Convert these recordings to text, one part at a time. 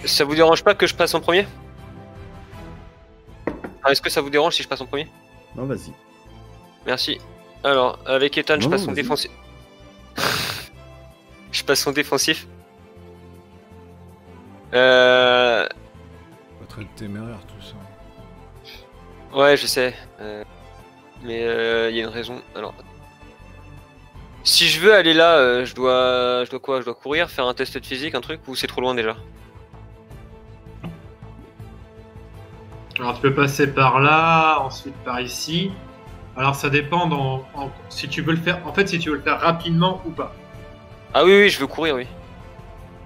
Ça vous dérange pas que je passe en premier? Est-ce que ça vous dérange si je passe en premier? Non, vas-y. Merci. Alors, avec Ethan, je passe en défensif. Je passe en défensif. Pas très téméraire tout ça. Ouais, je sais. Mais il y a une raison. Alors, si je veux aller là, je dois quoi? Je dois courir, faire un test de physique, un truc, ou c'est trop loin déjà? Alors tu peux passer par là, ensuite par ici. Alors ça dépend si tu veux le faire. En fait, si tu veux le faire rapidement ou pas. Ah oui, je veux courir, oui.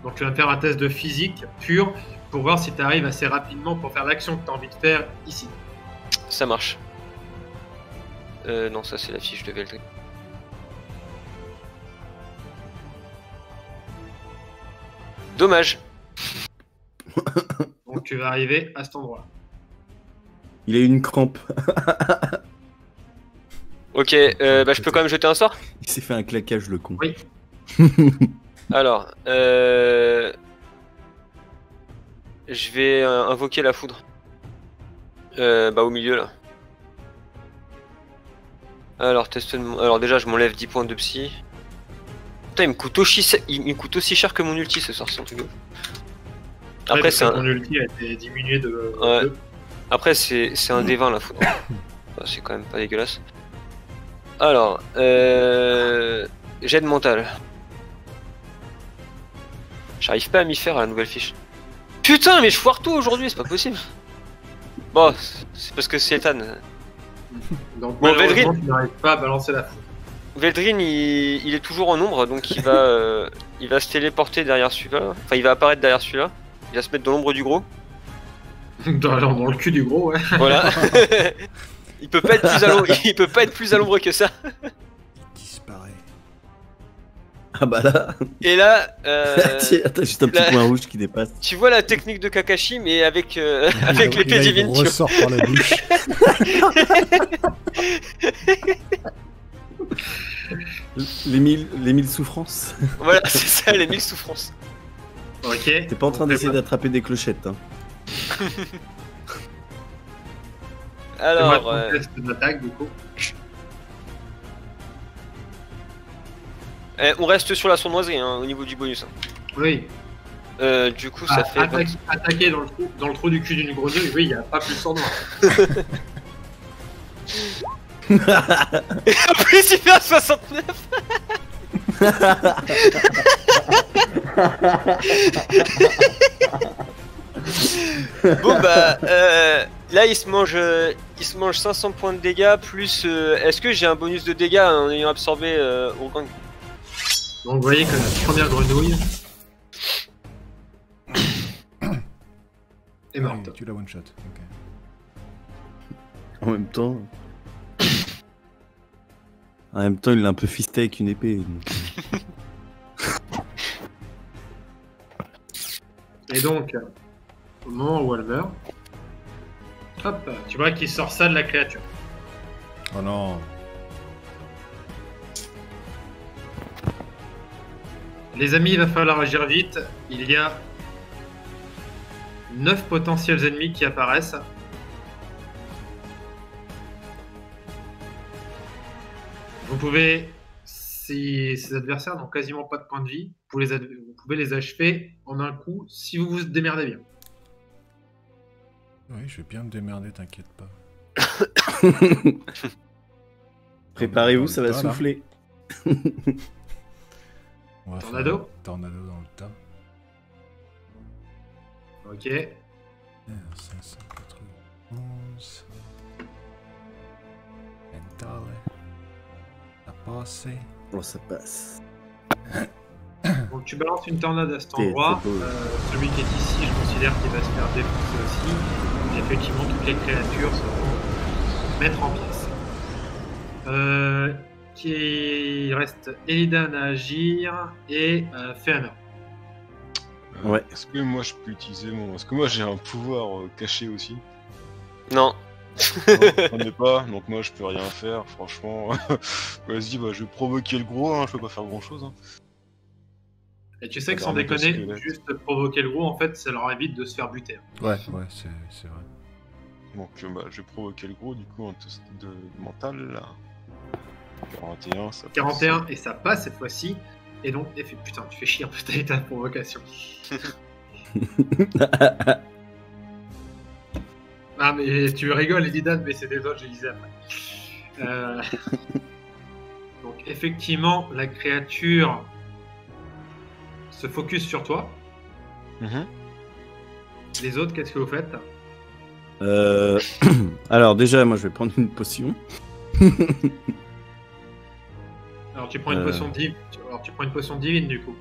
Donc tu vas faire un test de physique pur pour voir si tu arrives assez rapidement pour faire l'action que tu as envie de faire ici. Ça marche. Non, ça c'est la fiche de Veldry. Dommage. Donc tu vas arriver à cet endroit. Il a eu une crampe. Ok, bah je peux quand même jeter un sort? Il s'est fait un claquage, le con. Oui. Alors, je vais invoquer la foudre. Bah au milieu là. Alors, alors déjà je m'enlève 10 points de psy. Putain, il me coûte aussi cher que mon ulti ce soir, c'est un truc de ouf. Après c'est ton ulti a été diminué de... Ouais. Après c'est un D20 la foudre. Enfin, c'est quand même pas dégueulasse. Alors, jet de mental. J'arrive pas à m'y faire à la nouvelle fiche. Putain, mais je foire tout aujourd'hui, c'est pas possible. Bon, c'est parce que c'est Ethan. Donc bon, malheureusement, tu n'arrives pas à balancer la foudre. Veldrin, il est toujours en ombre, donc il va se téléporter derrière celui-là. Enfin, il va apparaître derrière celui-là. Il va se mettre dans l'ombre du gros. dans le cul du gros, ouais. Voilà. Il peut pas être plus à l'ombre que ça. Il disparaît. Ah bah là. Et là, tiens, attends, juste un petit point rouge qui dépasse. Tu vois la technique de Kakashi, mais avec l'épée divine. Il ressort par la bouche. les mille souffrances. Voilà, c'est ça, les 1000 souffrances. Ok. T'es pas en train d'essayer d'attraper des clochettes, hein. Alors, test d'attaque, du coup. On reste sur la sournoiserie hein, au niveau du bonus. Hein. Oui. Du coup, ça fait. Attaquer dans le trou du cul d'une grenouille, oui, il n'y a pas plus sournois. Et en plus, il fait un 69. Bon bah là il se mange 500 points de dégâts plus est-ce que j'ai un bonus de dégâts en ayant absorbé au gang? Donc vous voyez que la première grenouille est morte. Oui, tu la one shot. Okay. En même temps, il l'a un peu fisté avec une épée. Donc... Et donc, au moment où elle meurt, hop, tu vois qu'il sort ça de la créature. Oh non. Les amis, il va falloir agir vite. Il y a 9 potentiels ennemis qui apparaissent. Vous pouvez, si ces adversaires n'ont quasiment pas de points de vie, vous pouvez les achever en un coup si vous vous démerdez bien. Oui, je vais bien me démerder, t'inquiète pas. Préparez-vous, ça va souffler. Tornado ? Tornado dans le tas. Ok. 591. Mentale. Ça passe. Bon, ça passe. Donc tu balances une tornade à cet endroit. Celui qui est ici, je considère qu'il va se faire défoncer aussi. Et effectivement, toutes les créatures se vont mettre en pièces. Il reste Elidan à agir et Féana. Ouais. Est-ce que moi je peux utiliser mon... Est-ce que moi j'ai un pouvoir caché aussi? Non. Non, j'en ai pas, donc moi je peux rien faire, franchement. Vas-y, bah, je vais provoquer le gros, hein, je peux pas faire grand chose. Hein. Et tu sais que sans déconner, juste provoquer le gros, en fait, ça leur évite de se faire buter. Ouais, c'est vrai. Donc je vais provoquer le gros, du coup, en test de mental, là. 41, ça passe. 41, et ça passe cette fois-ci. Et donc, putain, tu fais chier un peu ta provocation. Ah, mais tu rigoles, Edidan, mais c'est des autres, je disais après. Donc, effectivement, la créature se focus sur toi. Les autres, qu'est-ce que vous faites? Alors, déjà, moi, je vais prendre une potion. Alors, tu prends une potion divine. Alors, tu prends une potion divine, du coup.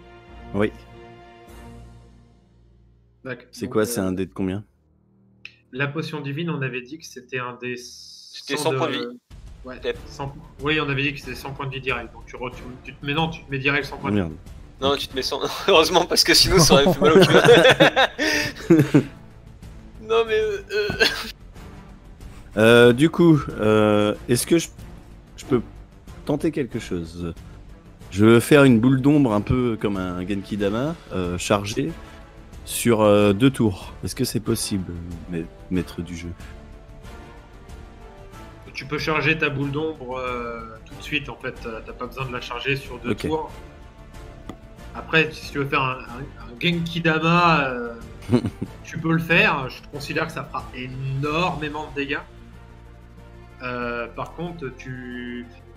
Oui. D'accord. C'est quoi? C'est un dé de combien? La potion divine, on avait dit que c'était un dé. C'était 100 points de vie. Ouais, 100... Oui, on avait dit que c'était 100 points de vie direct. Donc tu te mets, non, tu te mets direct 100 points de vie. Merde. Non, tu te mets 100. Heureusement, parce que sinon ça aurait fait mal au cul. Non, mais. Du coup, est-ce que je peux tenter quelque chose? Je veux faire une boule d'ombre un peu comme un Genki Dama, chargé sur 2 tours. Est-ce que c'est possible, maître du jeu? Tu peux charger ta boule d'ombre tout de suite, en fait. T'as pas besoin de la charger sur 2 tours. Après, si tu veux faire un Genki Dama, tu peux le faire. Je considère que ça fera énormément de dégâts. Par contre,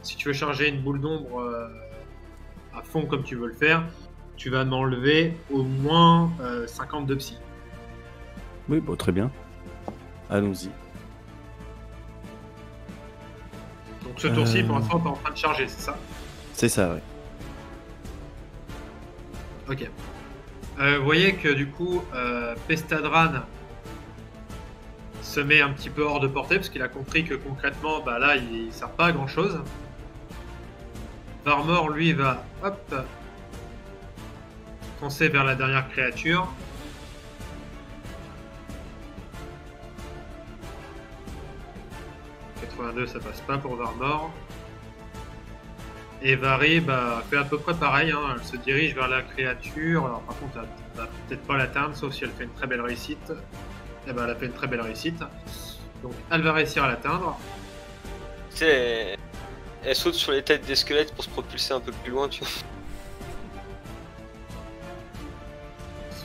si tu veux charger une boule d'ombre à fond comme tu veux le faire, tu vas m'enlever au moins 50 de psy. Oui, bon, très bien. Allons-y. Donc ce tour-ci, pour l'instant, t'es en train de charger, c'est ça? C'est ça, ouais. Ok. Vous voyez que du coup, Pestadran se met un petit peu hors de portée parce qu'il a compris que concrètement, bah là, il sert pas à grand chose. Varmor, lui, va foncer vers la dernière créature. Ça passe pas pour Varmor. Et Vari fait à peu près pareil, hein. Elle se dirige vers la créature. Alors par contre, elle va peut-être pas l'atteindre, sauf si elle fait une très belle réussite. Et ben elle a fait une très belle réussite. Donc elle va réussir à l'atteindre. Tu sais, elle saute sur les têtes des squelettes pour se propulser un peu plus loin, tu vois.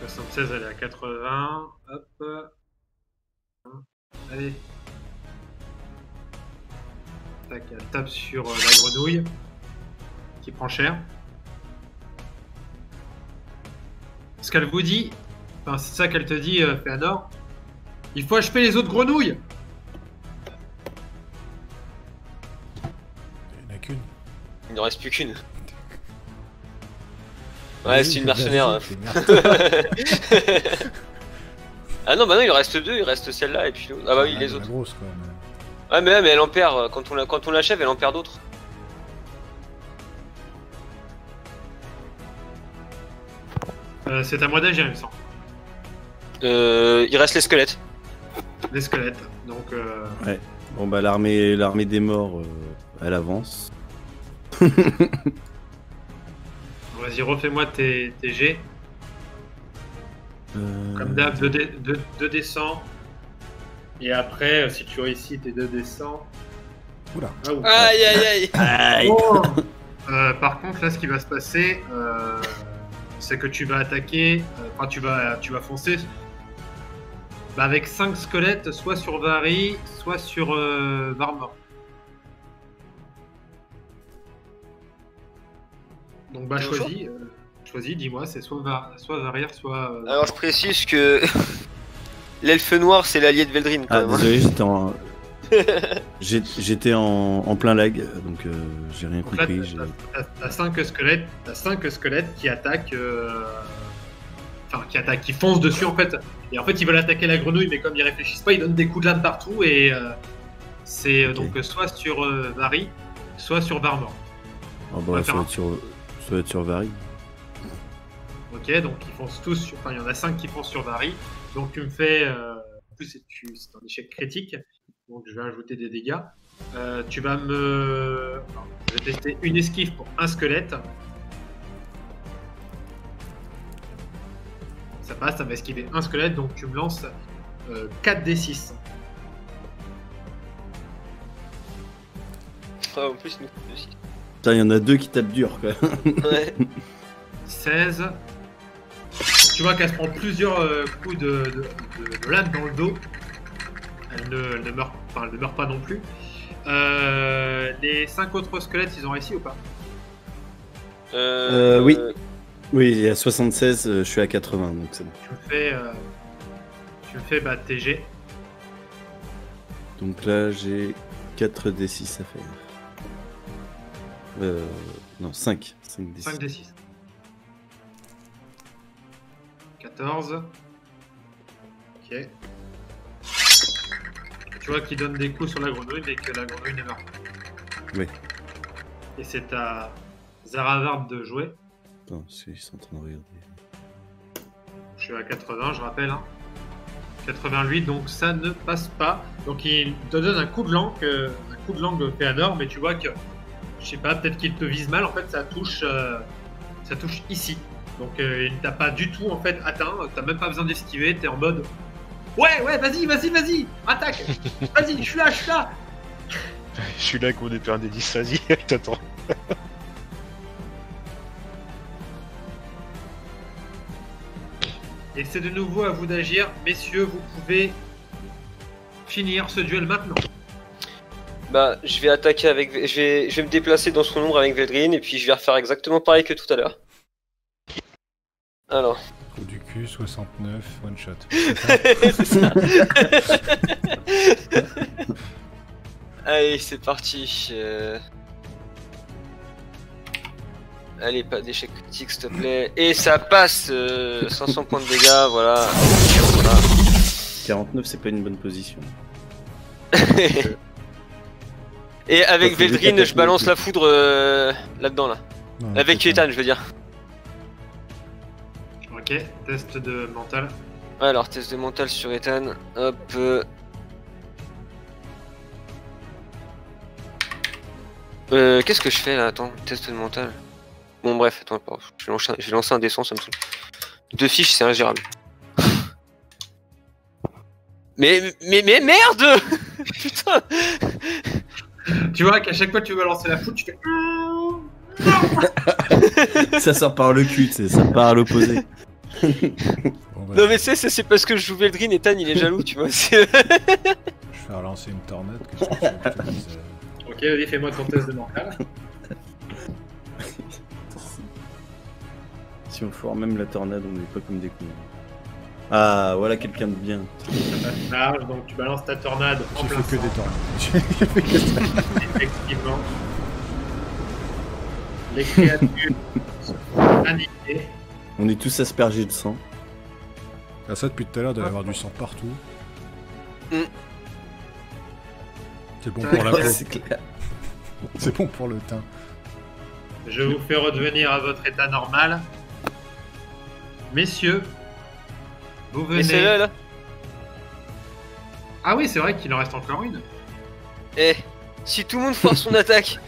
76, elle est à 80. Hop. Allez. Tac, elle tape sur la grenouille qui prend cher. Ce qu'elle vous dit, enfin c'est ça qu'elle te dit, Féanor, il faut achever les autres grenouilles. Il n'y en a qu'une. Il ne reste plus qu'une. Ouais, c'est une mercenaire. Ah non, bah non, il en reste 2, il reste celle-là et puis l'autre. Ah bah oui, les autres. Grosse, quoi, mais... Ouais, mais elle en perd, quand on l'achève, elle en perd d'autres. C'est à moi d'agir, il me semble. Il reste les squelettes. Les squelettes, donc... Ouais. Bon bah l'armée des morts, elle avance. Vas-y, refais-moi tes G. Comme d'hab, 2 descends. Et après, si tu réussis tes 2 descends... Oula. Aïe aïe aïe. Oh. Par contre, là, ce qui va se passer, c'est que tu vas attaquer, enfin, tu vas foncer avec 5 squelettes, soit sur Vari, soit sur Varmor. Donc, bah, choisis, dis-moi, c'est soit Varir, soit... Alors, je précise que l'elfe noir, c'est l'allié de Veldrin, quand même. Désolé, j'étais en plein lag, donc j'ai rien compris. T'as 5 squelettes qui attaquent, qui foncent dessus en fait. Et en fait, ils veulent attaquer la grenouille, mais comme ils réfléchissent pas, ils donnent des coups de lame partout. Et c'est donc soit sur Vari, soit sur Varmor. Oh bah, ça va être sur Vari. Ok, donc ils foncent tous sur. Enfin, il y en a 5 qui foncent sur Vari. Donc tu me fais. En plus, c'est un échec critique. Donc je vais ajouter des dégâts. Tu vas me... Je vais tester une esquive pour un squelette. passe, ça va esquiver un squelette, donc tu me lances 4d6. Ah, en plus, nous, aussi. Putain, il y en a 2 qui tapent dur, quoi. Ouais. 16. Tu vois qu'elle se prend plusieurs coups de lame dans le dos. Elle ne meurt pas non plus. Les 5 autres squelettes, ils ont réussi ou pas? Oui. Oui, il y a 76, je suis à 80, donc c'est bon. Tu me fais TG. Donc là, j'ai 4d6 à faire. Non, 5. 5d6. 5d6. 14. Ok. Tu vois qu'il donne des coups sur la grenouille, mais que la grenouille ne meurt pas. Oui. Et c'est à Zaravard de jouer. Attends, ils sont en train de regarder. Je suis à 80, je rappelle. 88, donc ça ne passe pas. Donc il te donne un coup de langue Féanor, mais tu vois que, je sais pas, peut-être qu'il te vise mal. En fait, ça touche ici. Donc il ne t'a pas du tout en fait atteint. T'as même pas besoin d'esquiver. T'es en mode ouais, vas-y, attaque. Vas-y, je suis là. Je suis là avec mon épée des 10, vas-y, t'attends. Et c'est de nouveau à vous d'agir, messieurs. Vous pouvez finir ce duel maintenant. Bah, je vais attaquer avec. Je vais me déplacer dans son ombre avec Veldrin et puis je vais refaire exactement pareil que tout à l'heure. Alors. Trou du cul, 69, one shot. C'est ça. Allez, c'est parti. Allez, pas d'échec critique, s'il te plaît. Et ça passe 500 points de dégâts, voilà. 49, c'est pas une bonne position. Et avec Faut Veldrin, juste je balance la foudre là-dedans, là. Non, Avec c'est Ethan, je veux dire. Ok, test de mental. Ouais, alors, test de mental sur Ethan. Hop. Qu'est-ce que je fais là? Attends, test de mental. Bon, bref, attends, je vais lancer un dessin, ça me saoule. 2 fiches, c'est ingérable. mais merde. Putain. Tu vois qu'à chaque fois que tu veux lancer la foudre, tu fais. Ça sort par le cul, ça part à l'opposé. Bon, bah, Non mais c'est parce que je joue Veldrin et Tan il est jaloux, tu vois. je vais faire lancer une tornade. Qu'est-ce que tu veux que je te dise, Ok, vas-y, fais-moi ton test de mental. Si on foire même la tornade, on n'est pas comme des cons. Ah, voilà quelqu'un de bien. Ça passe large, donc tu balances ta tornade en J'ai plein fait que centre. des tornades. J'ai fait que ça. Effectivement. Les créatures sont paniquées. On est tous aspergés de sang. Ah, ça, depuis tout à l'heure, il doit y avoir du sang partout. Mm. C'est bon pour la peau. C'est clair. C'est bon pour le teint. Je vous fais redevenir à votre état normal. Messieurs, vous Mais c'est venez. là. Ah oui, c'est vrai qu'il en reste encore une. Eh, si tout le monde foire son attaque.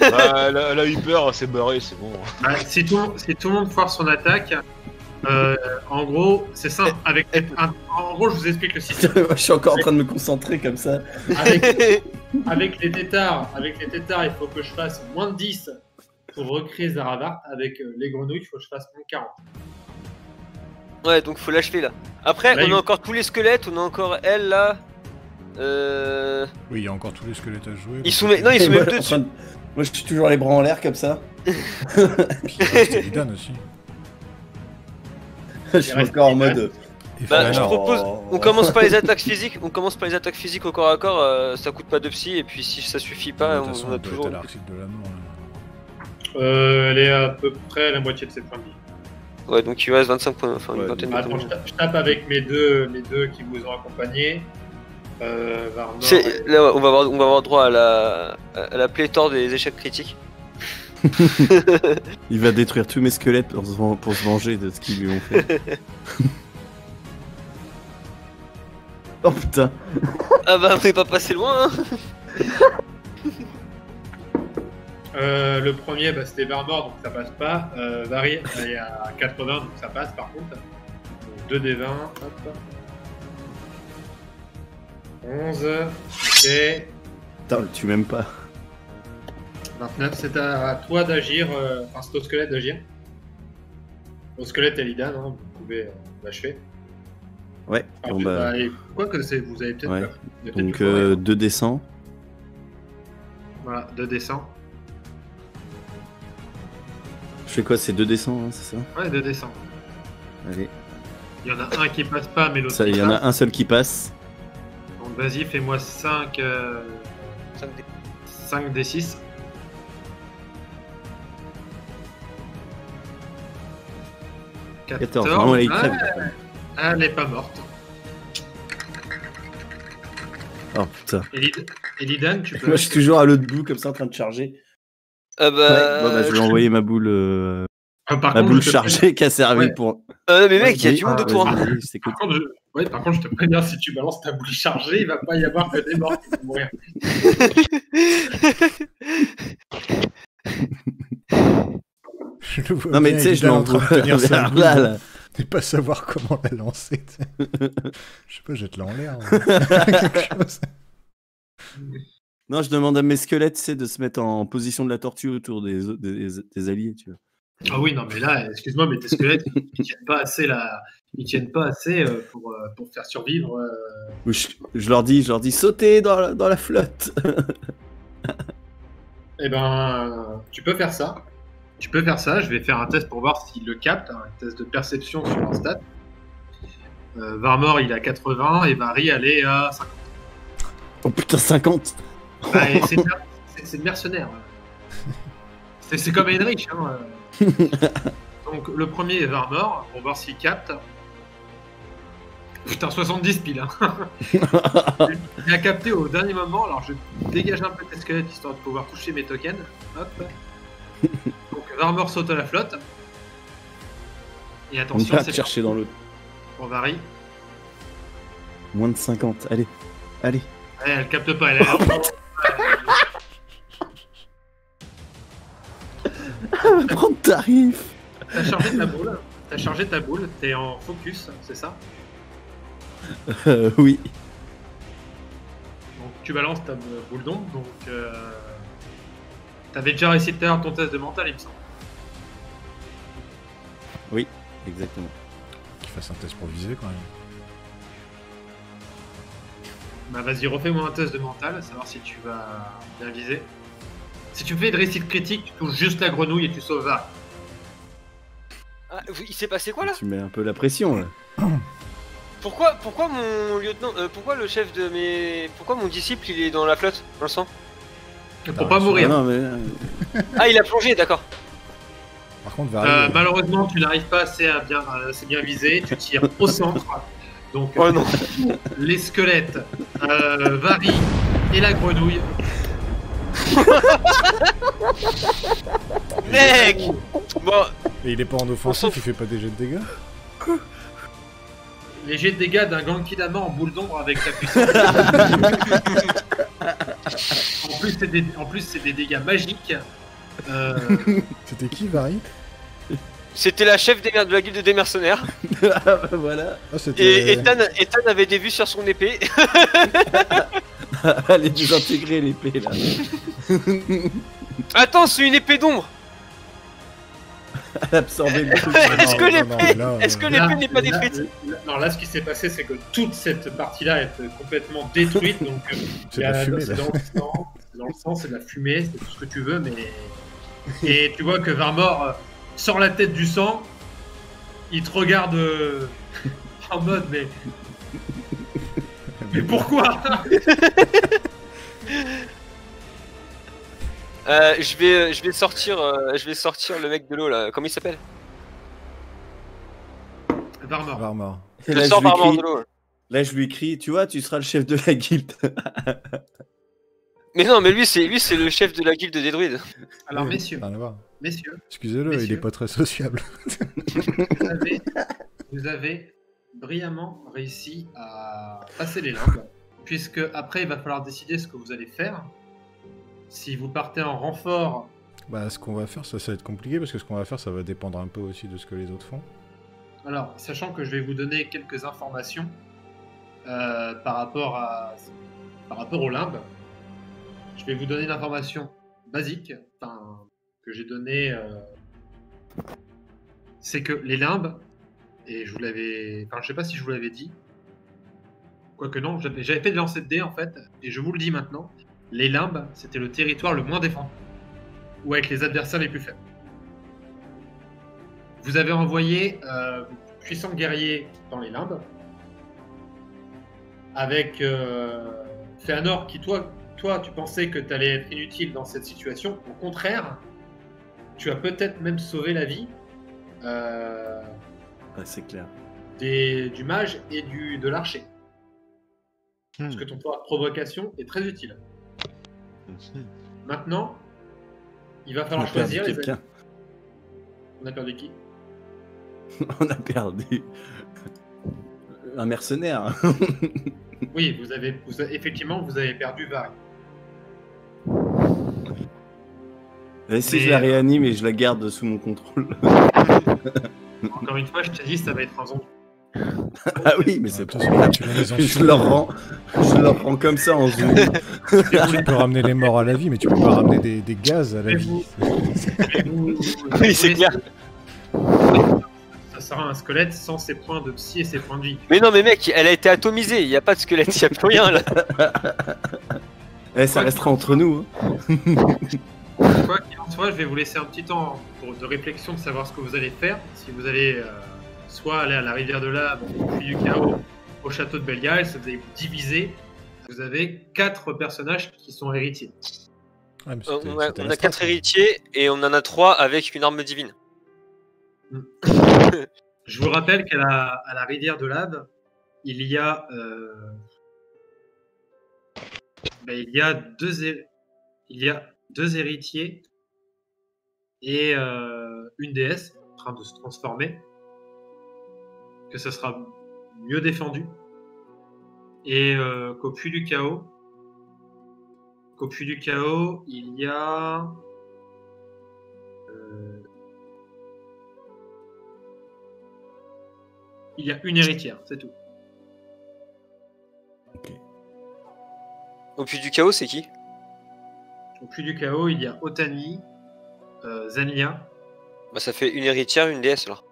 Ah, elle a eu peur, c'est barré, c'est bon. Bah, si tout le monde foire son attaque, en gros, c'est simple. En gros, je vous explique le système. Je suis encore en train de me concentrer comme ça. Avec les tétards, il faut que je fasse moins de 10 pour recréer Zaravart. Avec les grenouilles, il faut que je fasse moins de 40. Ouais, donc faut l'achever là. Après, Là, on il- a encore tous les squelettes, on a encore elle là. Oui, il y a encore tous les squelettes à jouer. Ils sont non, ils sont Moi, même deux en dessus. train de- Moi, je suis toujours les bras en l'air comme ça. C'est Lidan aussi. Je suis encore en mode. Et Bah, je Féanor. propose, Oh. on commence par les attaques physiques. On commence par les attaques physiques au corps à corps. Ça coûte pas de psy et puis si ça suffit De pas, toute façon, on a elle doit toujours. être à l'article de la mort. Là. Elle est à peu près à la moitié de ses points de vie. Ouais, donc il reste 25 points, enfin une Ouais, vingtaine de Attends, points. je tape avec les deux qui vous ont accompagné. Varnor C'est là, ouais, on va avoir droit à la pléthore des échecs critiques. Il va détruire tous mes squelettes pour se venger de ce qu'ils lui ont fait. Oh putain. Ah bah on est pas passé loin. Hein. Le premier, c'était Varnor, donc ça passe pas. Vari, elle est à 80, donc ça passe par contre. Donc 2 des 20. Hop. 11. Ok. Putain, le tue même pas. 29, c'est à toi d'agir. Enfin, c'est au squelette d'agir. Au squelette et Lidan, hein, vous pouvez l'achever. Ouais, bon bah. Quoi que c'est, vous avez peut-être. Ouais. Vous avez peut-être Donc du forêt. 2 descends. Voilà, 2 descends. Je fais quoi? C'est 2 descends, hein, c'est ça? Ouais, 2 descends. Allez. Il y en a un qui passe pas, mais l'autre. Ça, il y en a un seul qui passe. Donc vas-y, fais-moi 5. 5 des 6. 14. Vraiment, là, il crève. Elle n'est pas morte. Oh putain. Et Lidan, tu peux. Moi, je suis toujours à l'autre bout, comme ça, en train de charger. Ah bah... Ouais, bon, bah, je vais envoyer ma boule, Par ma contre, boule je te chargée qui a servi Ouais. pour. mais mec, il y a Oui, du monde autour. hein. vas-y, je t'écoute. Par contre, je te préviens, si tu balances ta boule chargée, il va pas y avoir que des morts qui vont mourir. Je le vois Non, mais bien, tu sais, il je est en train l'envoie de tenir sa vers boule, là, là. et pas savoir comment la lancer. tu sais. Je sais pas, jette-la en l'air. Quelque chose. Non, je demande à mes squelettes, tu sais, de se mettre en position de la tortue autour des alliés, tu vois. Ah oui, non, mais là, excuse-moi, mais tes squelettes, ils tiennent pas assez pour faire survivre. Ou je leur dis, sautez dans la flotte. Eh ben, tu peux faire ça. Je vais faire un test pour voir s'il le capte, un test de perception sur un stat. Varmor, il a 80 et Vary, elle est à 50. Oh putain, 50. Ah, et c'est le mercenaire. C'est comme Heinrich. Hein. Donc, le premier est Varmor, pour voir s'il capte. Putain, 70 piles. Hein. Il a capté au dernier moment, alors je dégage un peu tes squelettes histoire de pouvoir toucher mes tokens. Hop. Donc Varmor saute à la flotte. Et On attention, va c'est chercher dans l'autre. pour Vary. Moins de 50. Allez. Ouais, elle capte pas, elle est Prendre tarif. T'as chargé ta boule, t'es en focus, c'est ça? Oui. Donc tu balances ta boule d'ombre, donc t'avais déjà réussi tout à l'heure ton test de mental, il me semble. Oui, exactement. Qu'il fasse un test pour viser quand même. Bah vas-y, refais-moi un test de mental, savoir si tu vas bien viser. Si tu fais une réussite critique, tu touches juste la grenouille et tu sauves Vary. Ah, il s'est passé quoi là? Tu mets un peu la pression, là. Pourquoi mon lieutenant, pourquoi le chef de mes... Pourquoi mon disciple il est dans la flotte, dans le sang? Pour pas mourir. Non, mais... Ah, il a plongé, d'accord. Par contre, Vary, Malheureusement, tu n'arrives pas assez bien viser, tu tires au centre. Donc, Oh non. les squelettes, Vary et la grenouille. Mec. Bon, et il est pas en offensif, il fait pas des jets de dégâts. Les jets de dégâts d'un Gankidama en boule d'ombre avec ta puissance. En plus, c'est des dégâts magiques. C'était qui, Vary? c'était la chef de la guilde des mercenaires. voilà. Ah, c'était... Et Ethan avait des vues sur son épée. Allez désintégrer l'épée, là. Attends, c'est une épée d'ombre. Absorber le truc. Est-ce que non, l'épée non, là, est-ce que l'épée n'est pas là, détruite? Non, là, ce qui s'est passé, c'est que toute cette partie-là est complètement détruite. Donc, C'est de la fumée, c'est là. dans le sang, c'est de la fumée, c'est tout ce que tu veux, mais. Et tu vois que Varmor sort la tête du sang, il te regarde en mode, mais. Mais pourquoi? Je vais sortir le mec de l'eau là. Comment il s'appelle? Varmor. Varmor. Et Je là, sors je lui Varmor crie- de l'eau. Là, je lui crie, tu vois, tu seras le chef de la guilde. Mais non, mais lui c'est le chef de la guilde des druides. Alors, Oui, messieurs, rien à voir. messieurs, Excusez-le, il est Messieurs. pas très sociable. vous avez brillamment réussi à passer les limbes, puisque après, il va falloir décider ce que vous allez faire. Si vous partez en renfort, Bah, ce qu'on va faire, ça va être compliqué parce que ce qu'on va faire, ça va dépendre un peu aussi de ce que les autres font. Alors, sachant que je vais vous donner quelques informations par rapport au limbe, je vais vous donner une information basique, que j'ai donnée. C'est que les limbes, et je vous l'avais. Enfin, je sais pas si je vous l'avais dit. Quoique non, j'avais fait des lancers de dés en fait, et je vous le dis maintenant. Les limbes, c'était le territoire le moins défendu, ou avec les adversaires les plus faibles. Vous avez envoyé vos puissants guerriers dans les limbes, avec Fëanor qui, toi, tu pensais que tu allais être inutile dans cette situation. Au contraire, tu as peut-être même sauvé la vie c'est clair. du mage et de l'archer. Parce que ton pouvoir de provocation est très utile. Maintenant, il va falloir choisir les amis. On a perdu qui? On a perdu un mercenaire. Oui, effectivement, vous avez perdu Varys. Et si je la réanime et je la garde sous mon contrôle. Encore une fois, je t'ai dit, ça va être un zombie. Ah oui, mais c'est De pas toute façon, tu l'as mis en je leur rends comme ça en zoom. Tu peux ramener les morts à la vie, mais tu peux pas ramener des gaz à la vie. Oui, c'est clair. Ça sera un squelette sans ses points de psy et ses points de vie. Mais non, mais mec, elle a été atomisée. Il n'y a pas de squelette, il n'y a plus rien là. Ça restera entre nous. Quoi qu'il en soit, je vais vous laisser un petit temps de réflexion de savoir ce que vous allez faire. Si vous allez soit aller à la rivière de Lave, au puits du chaos, au château de Belial, si vous allez vous diviser, vous avez 4 personnages qui sont héritiers. Ouais, On a 4 héritiers et on en a 3 avec une arme divine. Je vous rappelle qu'à la rivière de Lave, il y a deux héritiers et une déesse en train de se transformer, que ça sera mieux défendu, et qu'au puits du chaos, il y a une héritière, c'est tout. Au puits du chaos, c'est qui? Au puits du chaos, il y a Otani, Zania. Bah, ça fait une héritière, une déesse alors.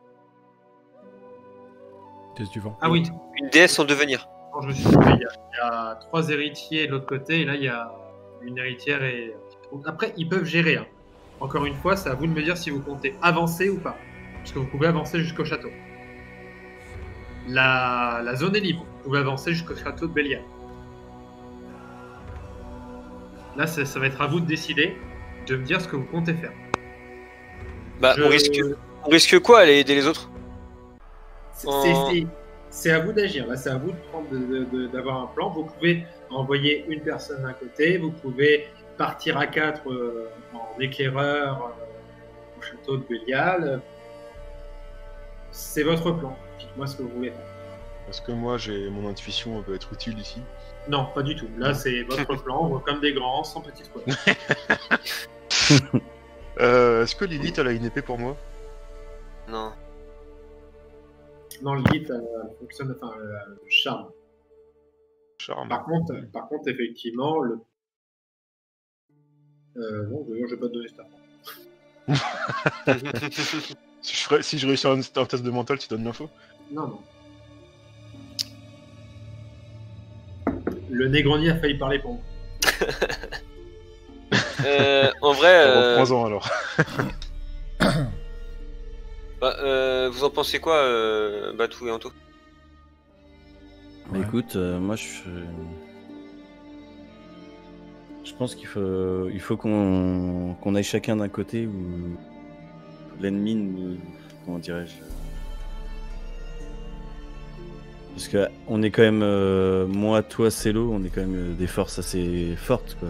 Déesse du vent. Ah oui, Une déesse en devenir. quand je me suis trompé, il y a 3 héritiers de l'autre côté, et là il y a une héritière et. Donc, après, ils peuvent gérer. Hein. Encore une fois, c'est à vous de me dire si vous comptez avancer ou pas. Parce que vous pouvez avancer jusqu'au château. La zone est libre. Vous pouvez avancer jusqu'au château de Belial. Là, ça va être à vous de décider, de me dire ce que vous comptez faire. Bah, on risque quoi à aller aider les autres? C'est à vous d'agir. Là, c'est à vous d'avoir un plan. Vous pouvez envoyer une personne d'un côté. Vous pouvez partir à 4 en éclaireur au château de Belial. C'est votre plan. Dites-moi ce que vous voulez faire. Parce que moi, mon intuition peut être utile ici. Non, pas du tout. Là, c'est votre plan. On voit comme des grands, sans petits points. Est-ce que Lilith, elle a une épée pour moi? Non. Non, Lilith fonctionne, le charme. Charme. Par contre, effectivement, non, je vais pas te donner ça. Si je réussis un test de mental, tu donnes l'info? Non. Le Negroni a failli parler pour moi. En vrai, 3 ans alors. vous en pensez quoi, Batou et Anto? Bah, écoute, moi je pense qu'il faut qu'on aille chacun d'un côté où l'ennemi nous... Comment dirais-je? Parce que on est quand même, moi, toi, Célo, on est quand même des forces assez fortes, quoi.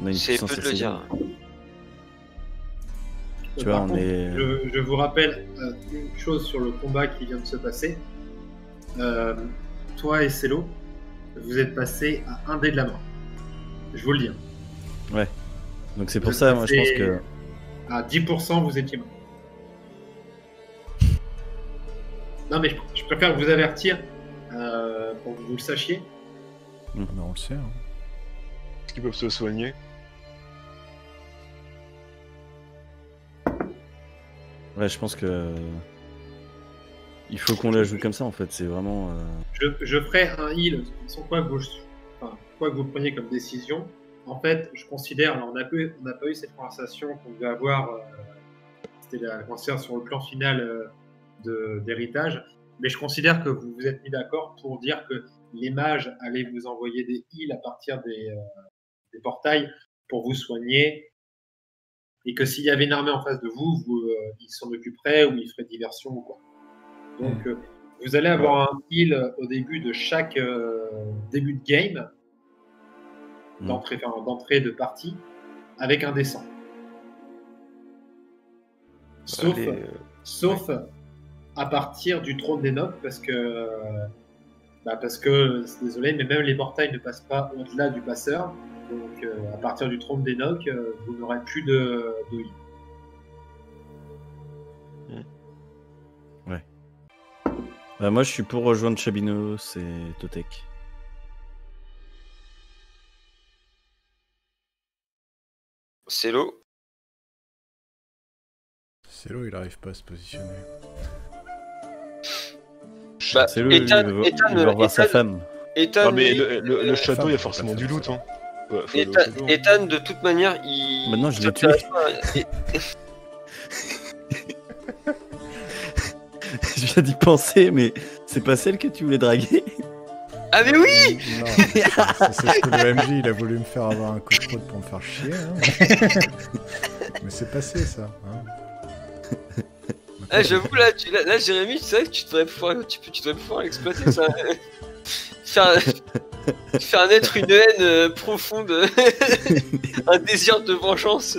On a une C'est puissance peu de le assez dire. grande. Tu vois, Par on contre, est... je vous rappelle une chose sur le combat qui vient de se passer. Toi et Célo, vous êtes passés à un dé de la mort. Je vous le dis. Ouais. Donc c'est Vous pour êtes ça, moi, je pense passé que... À 10%, vous étiez mort. Non, mais je préfère vous avertir pour que vous le sachiez. Mais on le sait. Hein. Est-ce qu'ils peuvent se soigner? Ouais, je pense que. Il faut qu'on la joue comme ça en fait, c'est vraiment. Je ferai un heal, sans quoi que vous preniez comme décision. En fait, je considère, alors on n'a pas eu cette conversation qu'on devait avoir, c'était la conversation sur le plan final d'héritage, mais je considère que vous vous êtes mis d'accord pour dire que les mages allaient vous envoyer des heals à partir des portails pour vous soigner, et que s'il y avait une armée en face de vous, ils s'en occuperaient ou ils feraient diversion ou quoi. Donc, vous allez avoir un heal au début de chaque début de game, d'entrée de partie, avec un dessin. Sauf à partir du trône d'Enoch, parce que, désolé, mais même les portails ne passent pas au-delà du passeur. Donc, à partir du trône d'Enoch, vous n'aurez plus de heal. Ouais. Moi, je suis pour rejoindre Chabinos et Totek. Célo. Célo, il arrive pas à se positionner. Bah, C'est il veut revoir sa femme. Ethan, mais le château, il y a forcément du loot. Hein. Ouais, Ethan, de toute manière, il. Maintenant, je l'ai tué. Je viens d'y penser, mais c'est pas celle que tu voulais draguer. Ah mais oui. Non, c'est ce que le MJ il a voulu me faire avoir un coup de coude pour me faire chier. Hein. Mais c'est passé ça. Hein. Ah, j'avoue là, Jérémy, tu sais que tu devrais pouvoir exploiter ça. faire naître une haine profonde, un désir de vengeance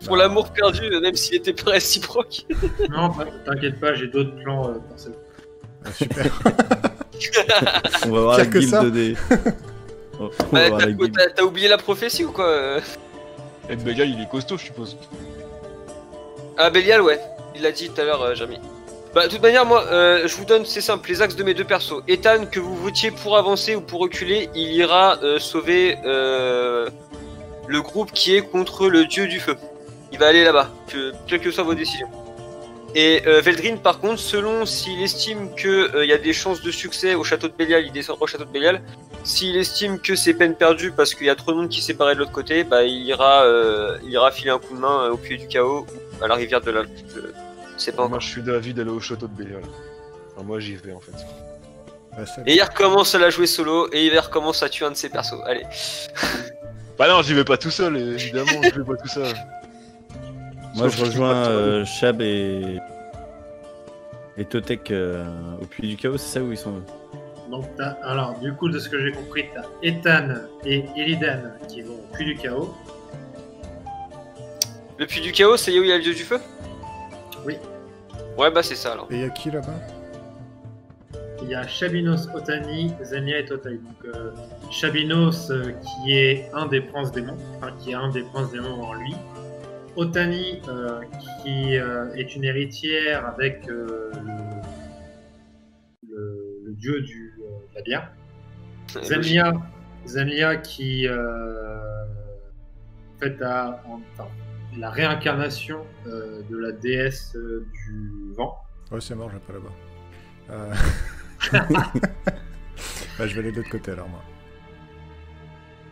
pour l'amour perdu, même s'il était pas réciproque. Non, t'inquiète pas, j'ai d'autres plans pour ça. Ah, super. On va voir la Pire que ça. guilde des. On va voir la guilde. T'as oublié la prophétie ou quoi? Et Bélial, il est costaud, je suppose. Ah, Bélial, ouais. Il l'a dit tout à l'heure, Jérémy. Bah, de toute manière, moi, je vous donne, c'est simple, les axes de mes deux persos. Ethan, que vous votiez pour avancer ou pour reculer, il ira sauver le groupe qui est contre le dieu du feu. Il va aller là-bas, quelles que soient vos décisions. Et Veldrin, par contre, selon s'il estime qu'il y a des chances de succès au château de Bélial, il descendra au château de Bélial. S'il estime que c'est peine perdue parce qu'il y a trop de monde qui s'est séparé de l'autre côté, bah, il ira filer un coup de main au puits du chaos ou à la rivière de l'Alpe. C'est pas Moi, encore. je suis d'avis d'aller au château de Bélial. Enfin, moi, j'y vais en fait. Et il recommence à la jouer solo et il recommence à tuer un de ses persos. Allez. Bah non, j'y vais pas tout seul, évidemment, je vais pas tout seul. Moi, Sauf je que rejoins Chab et Totek au puits du chaos, c'est ça où ils sont? Donc, alors, du coup, de ce que j'ai compris, t'as Ethan et Illidan qui vont au puits du chaos. Le puits du chaos, c'est où il y a le dieu du feu? Oui. Ouais, bah c'est ça alors. Et il y a qui là-bas? Il y a Chabinos, Otani, Zenia et Totai. Donc, Chabinos qui est un des princes démons, en lui. Otani qui est une héritière avec le dieu de la bière. Zenia qui en fait a la réincarnation de la déesse du vent. Ouais, c'est mort, je vais pas là-bas. Bah, je vais aller de l'autre côté alors, moi.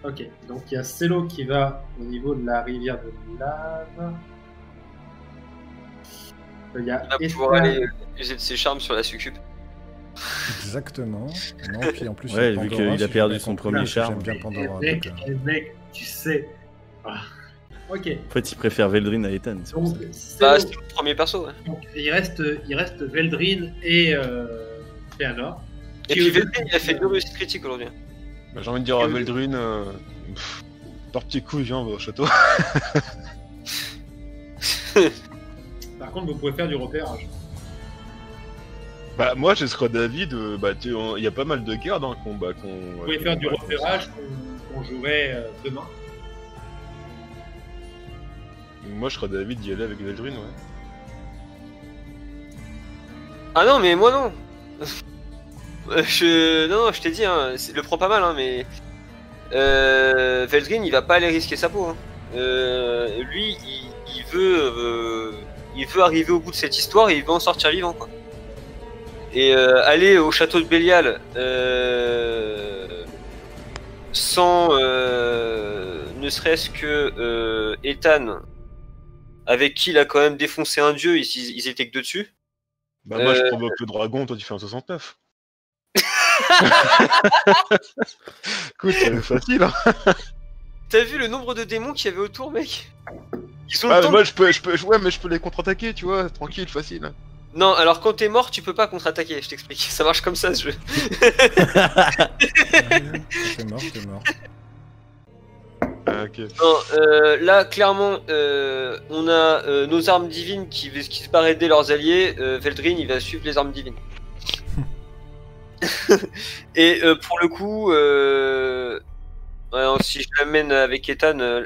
Ok, donc il y a Célo qui va au niveau de la rivière de lave. Il y a Il va pouvoir aller user de ses charmes sur la succube. Exactement. Non, puis en plus, Ouais, il y a vu Pandora, qu'il a si perdu j'ai son bien compris, premier charme. J'aime bien Pandora. Mec, tu sais. Ah. Ok. En fait, il préfère Veldrin à Ethan. c'est pour Donc, ça. Bah, Célo, c'est le premier perso, ouais. donc, il reste Veldrin et Féanor. Et puis Veldrin, il a fait 2 réussites critiques aujourd'hui. Bah, j'ai envie de dire à Veldrin, par petit coup, viens, on va au château. Par contre, vous pouvez faire du repérage. Bah, moi, je serais d'avis de. Bah, il y a pas mal de gardes hein, qu'on. Vous pouvez faire du repérage qu'on jouerait demain. Moi, je serais d'avis d'y aller avec Veldrin, ouais. Ah non, mais moi non. Non, je t'ai dit, hein, le prends pas mal, hein, mais Veldrin, il va pas aller risquer sa peau. Hein. Lui, il veut arriver au bout de cette histoire et il veut en sortir vivant, quoi. Et aller au château de Bélial sans ne serait-ce que Ethan, avec qui il a quand même défoncé un dieu, ils étaient que deux dessus. Bah moi je provoque le dragon, toi tu fais un 69. Écoute, c'est facile hein. T'as vu le nombre de démons qu'il y avait autour, mec? Ils sont Ah, mais moi je peux, ouais, mais je peux les contre-attaquer, tu vois, tranquille, facile. Non, alors quand t'es mort, tu peux pas contre-attaquer, je t'explique. Ça marche comme ça ce jeu. T'es mort. Ah, ok. Non, là, clairement, on a nos armes divines qui se barrent aider leurs alliés. Veldrin, il va suivre les armes divines. Et pour le coup, ouais, si je l'amène avec Ethan,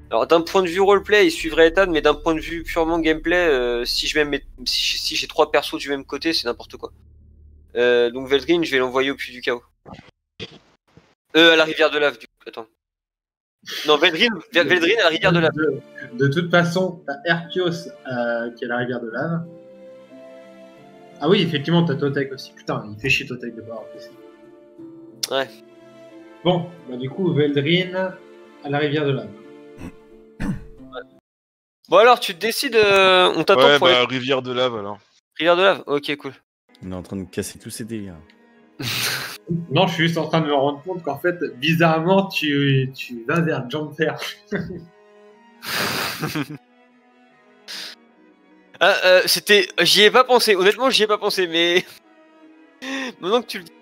alors d'un point de vue roleplay, il suivrait Ethan, mais d'un point de vue purement gameplay, si j'ai 3 persos du même côté, c'est n'importe quoi. Donc Veldrin, je vais l'envoyer au puits du chaos. À la rivière de lave, du coup. Attends. Non, Veldrin à la rivière de lave. De toute façon, t'as Erkios qui est la rivière de lave. Ah oui, effectivement, t'as Totek aussi. Putain, il fait chier Totek de pas avoir PC. Ouais. Bon, bah du coup, Veldrin à la rivière de lave. Bon alors, tu te décides, on t'attend Ouais, pour bah les... rivière de lave alors. Rivière de lave. Ok, cool. On est en train de casser tous ces délires. Non, je suis juste en train de me rendre compte qu'en fait, bizarrement, tu vas vers Jumper. J'y ai pas pensé. Honnêtement, j'y ai pas pensé, mais maintenant que tu le dis.